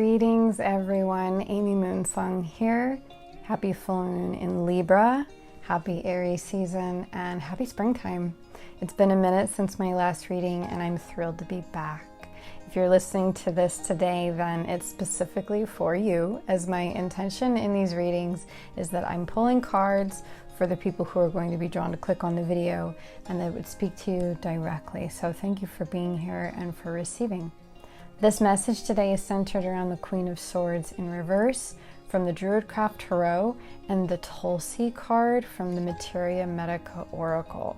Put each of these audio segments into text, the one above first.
Greetings everyone, Amy Moonsong here. Happy full moon in Libra, happy Aries season, and happy springtime. It's been a minute since my last reading and I'm thrilled to be back. If you're listening to this today, then it's specifically for you, as my intention in these readings is that I'm pulling cards for the people who are going to be drawn to click on the video and that would speak to you directly. So thank you for being here and for receiving. This message today is centered around the Queen of Swords in reverse from the Druidcraft Tarot and the Tulsi card from the Materia Medica Oracle.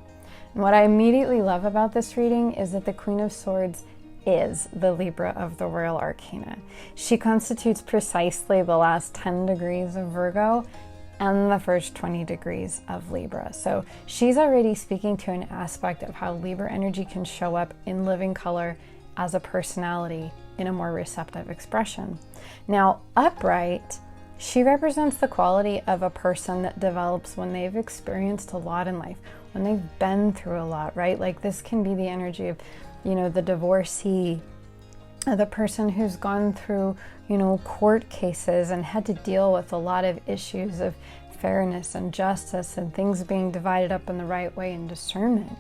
And what I immediately love about this reading is that the Queen of Swords is the Libra of the Royal Arcana. She constitutes precisely the last 10 degrees of Virgo and the first 20 degrees of Libra. So she's already speaking to an aspect of how Libra energy can show up in living color as a personality in a more receptive expression. Now, upright, she represents the quality of a person that develops when they've experienced a lot in life, when they've been through a lot, right? Like this can be the energy of, the divorcee, the person who's gone through, court cases and had to deal with a lot of issues of fairness and justice and things being divided up in the right way and discernment.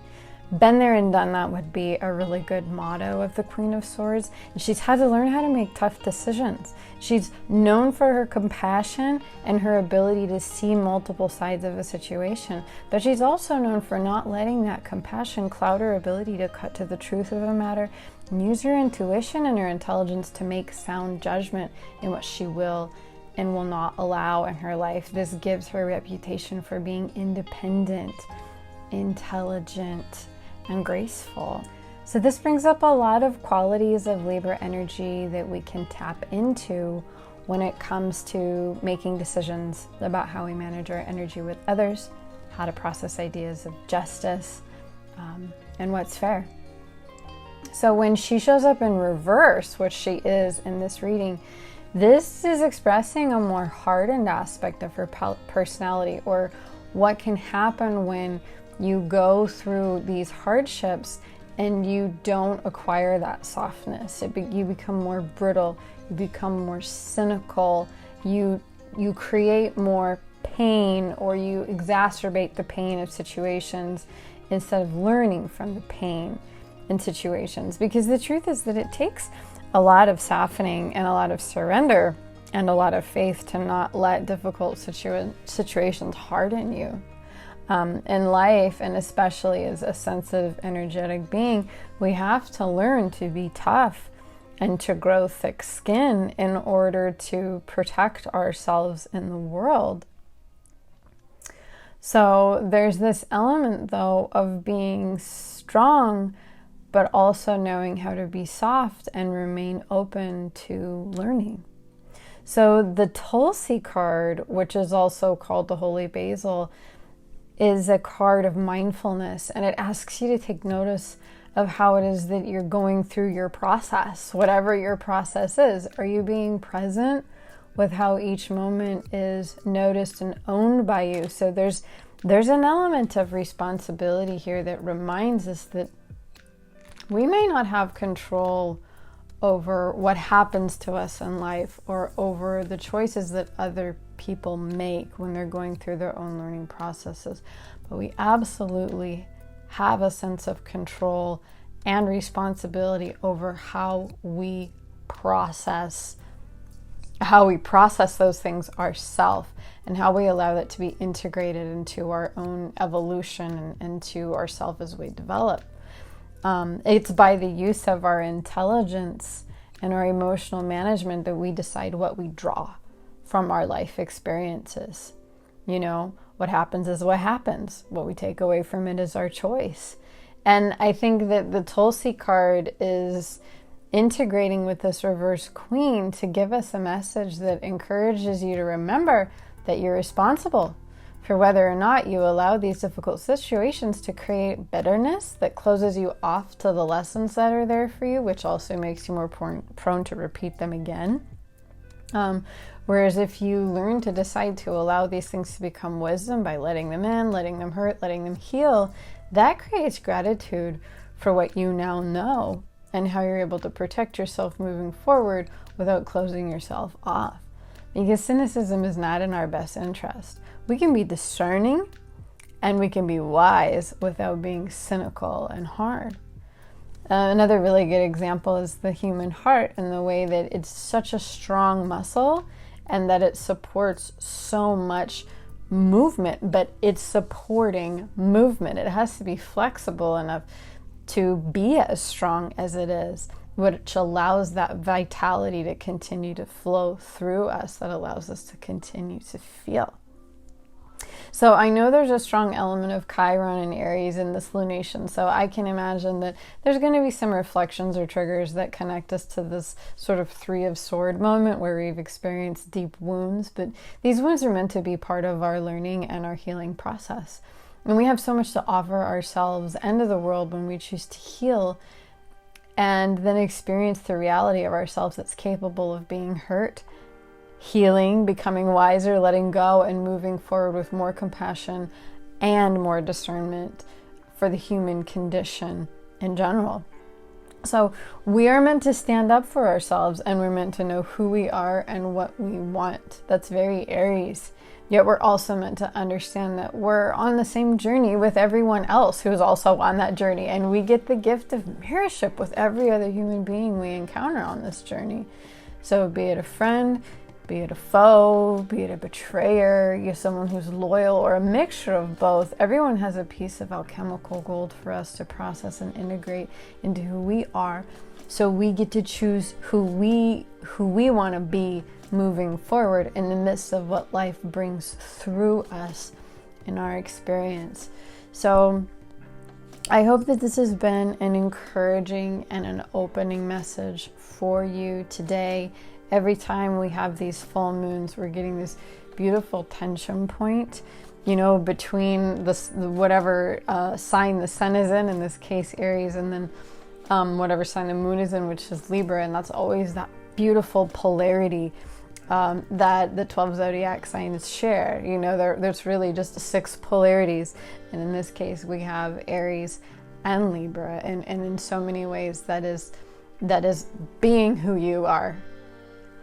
Been there and done that would be a really good motto of the Queen of Swords. And she's had to learn how to make tough decisions. She's known for her compassion and her ability to see multiple sides of a situation, but she's also known for not letting that compassion cloud her ability to cut to the truth of a matter and use her intuition and her intelligence to make sound judgment in what she will and will not allow in her life. This gives her a reputation for being independent, intelligent, and graceful. So this brings up a lot of qualities of Libra energy that we can tap into when it comes to making decisions about how we manage our energy with others, how to process ideas of justice, and what's fair. So when she shows up in reverse, which she is in this reading, this is expressing a more hardened aspect of her personality, or what can happen when you go through these hardships and you don't acquire that softness. You become more brittle, you become more cynical, you create more pain, or you exacerbate the pain of situations instead of learning from the pain in situations. Because the truth is that it takes a lot of softening and a lot of surrender and a lot of faith to not let difficult situations harden you. In life, and especially as a sensitive, energetic being, we have to learn to be tough and to grow thick skin in order to protect ourselves in the world. So there's this element, though, of being strong, but also knowing how to be soft and remain open to learning. So the Tulsi card, which is also called the Holy Basil, is a card of mindfulness, and it asks you to take notice of how it is that you're going through your process, whatever your process is. Are you being present with how each moment is noticed and owned by you? So there's an element of responsibility here that reminds us that we may not have control over what happens to us in life or over the choices that other people make when they're going through their own learning processes. But we absolutely have a sense of control and responsibility over how we process those things ourselves and how we allow that to be integrated into our own evolution and into ourselves as we develop. It's by the use of our intelligence and our emotional management that we decide what we draw from our life experiences. What happens is what happens. What we take away from it is our choice. And I think that the Tulsi card is integrating with this reverse queen to give us a message that encourages you to remember that you're responsible for whether or not you allow these difficult situations to create bitterness that closes you off to the lessons that are there for you, which also makes you more prone to repeat them again. Whereas if you learn to decide to allow these things to become wisdom by letting them in, letting them hurt, letting them heal, that creates gratitude for what you now know and how you're able to protect yourself moving forward without closing yourself off. Because cynicism is not in our best interest. We can be discerning and we can be wise without being cynical and hard. Another really good example is the human heart, and the way that it's such a strong muscle and that it supports so much movement, but it's supporting movement. It has to be flexible enough to be as strong as it is, which allows that vitality to continue to flow through us, that allows us to continue to feel. So I know there's a strong element of Chiron and Aries in this lunation, so I can imagine that there's going to be some reflections or triggers that connect us to this sort of Three of Swords moment where we've experienced deep wounds, but these wounds are meant to be part of our learning and our healing process. And we have so much to offer ourselves and to the world when we choose to heal and then experience the reality of ourselves that's capable of being hurt, healing, becoming wiser, letting go, and moving forward with more compassion and more discernment for the human condition in general. So we are meant to stand up for ourselves, and we're meant to know who we are and what we want. That's very Aries. Yet we're also meant to understand that we're on the same journey with everyone else who's also on that journey, and we get the gift of mirrorship with every other human being we encounter on this journey. So be it a friend, be it a foe, be it a betrayer, you're someone who's loyal, or a mixture of both. Everyone has a piece of alchemical gold for us to process and integrate into who we are. So we get to choose who we want to be moving forward in the midst of what life brings through us in our experience. So I hope that this has been an encouraging and an opening message for you today. Every time we have these full moons, we're getting this beautiful tension point, between this whatever sign the sun is in this case Aries, and then whatever sign the moon is in, which is Libra. And that's always that beautiful polarity that the 12 zodiac signs share. There's really just 6 polarities, and in this case we have Aries and Libra, and in so many ways that is being who you are,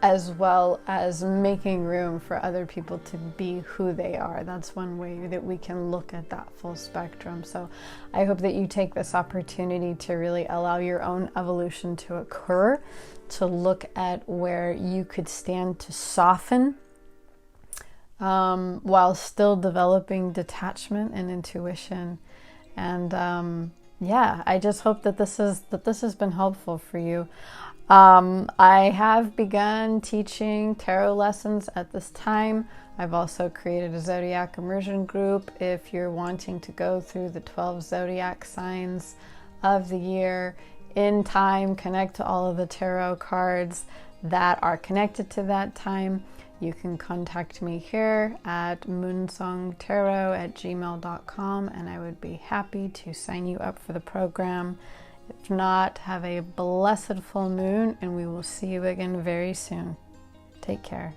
as well as making room for other people to be who they are. That's one way that we can look at that full spectrum. So I hope that you take this opportunity to really allow your own evolution to occur, to look at where you could stand to soften while still developing detachment and intuition. And I just hope that this has been helpful for you. I have begun teaching tarot lessons at this time. I've also created a Zodiac immersion group if you're wanting to go through the 12 Zodiac signs of the year in time, connect to all of the tarot cards that are connected to that time. You can contact me here at moonsongtarot@gmail.com, and I would be happy to sign you up for the program. If not, have a blessed full moon, and we will see you again very soon. Take care.